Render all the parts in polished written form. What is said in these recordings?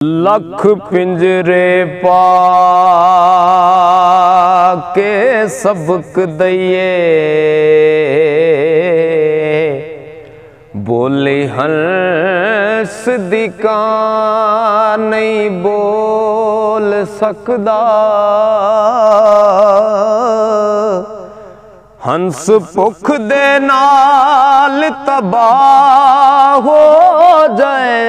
लख पिंजरे पा के सबक दइए, बोले हंस दिका नहीं बोल सकदा। हंस भुख दे नाल तबाह हो जाए,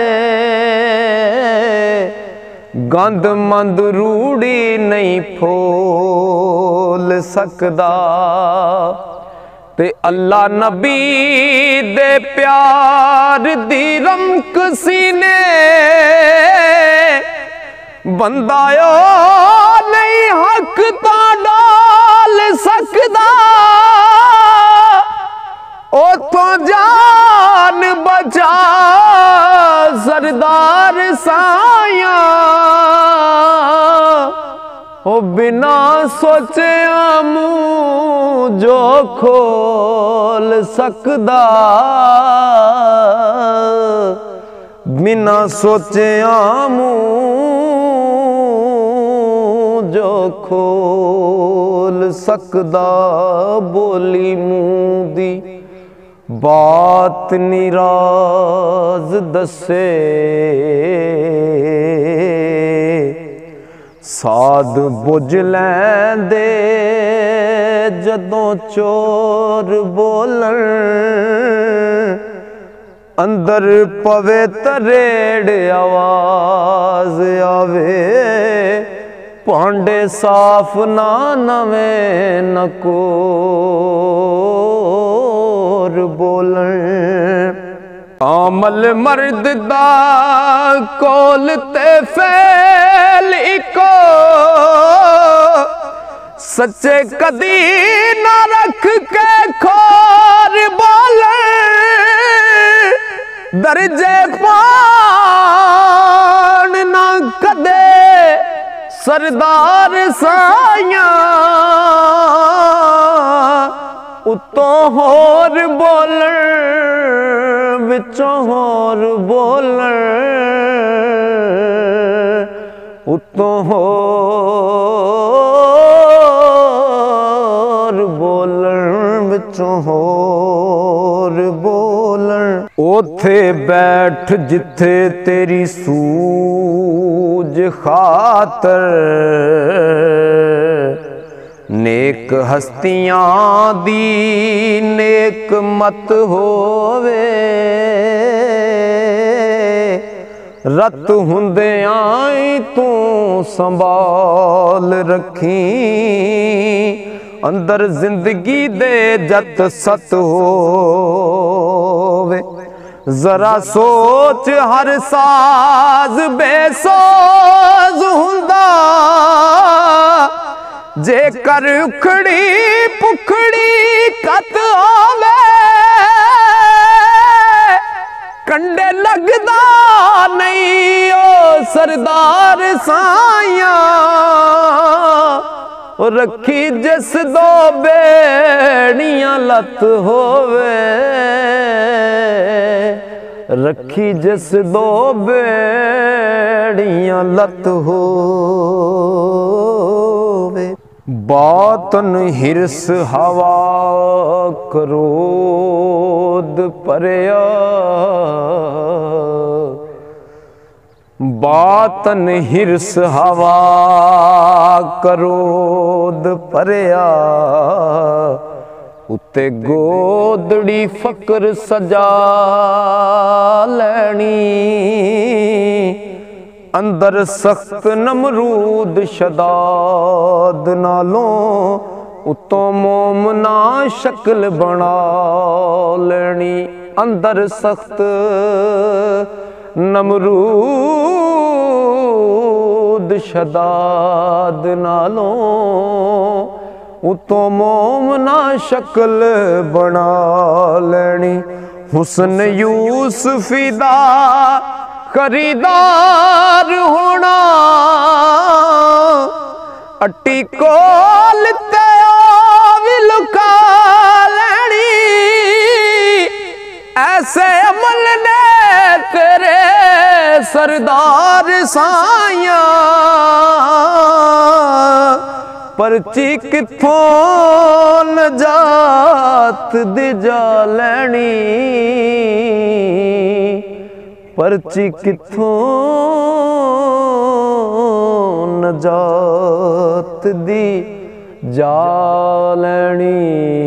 गंद मंद रूड़ी नहीं फोल सकदा। ते अल्लाह नबी दे प्यार दी रमक सीने, बंदायो नहीं हक ता डाल सकदा। ओथों जान बचा सरदार साया, ओ बिना सोचे मुँह जो खोल सकदा। बिना सोचे मुँह जो खोल सकदा। बोली मुँह दी बात निराज दसे, साध बुझ लैंदे जदों चोर बोलन। अंदर पवे तरेड़ आवाज आवे, भांडे साफ ना नवें नकोर बोलन। आमल मर्द दा कोल ते फैल इको, सच्चे कदी ना रख के खोर बोले। दर्जे पान ना कदे सरदार साया, उतों होर बोलन विचों होर बोलन। उतों होर बोलन विचों होर बोलन। ओथे बैठ जिथे तेरी सूझ खातर, नेक हस्तियां दी नेक मत होवे। रत हुंदे आई तू संभाल रखी, अंदर जिंदगी दे जत सत होवे। जरा सोच हर साज बेसोज हुंदा, जेकर उखड़ी पुखड़ी कत आवे। कंडे लगदा नहीं ओ सरदार साया, रखी जिस दो बेड़ियां लत होवे। रखी जिस दो बेड़ियां लत होवे। बातन हिरस हवा क्रोध परया, बातन हिरस हवा क्रोध परया। उत्ते गोदड़ी फकर सजा लैनी, अंदर सख्त नमरूद शदाद नालों। उतों मोमना शक्ल बना लेनी, अंदर सख्त नमरूद शदाद नालों। उतों मोमना शक्ल बना लेनी। हुस्न यूसुफी दा खरीदार होना, अट्टी कोल ते भी लुका लेनी। ऐसे अमल ने तेरे सरदार साइया परची किथों नजात दी जा लैनी परची किथों नजात दी जा लैनी।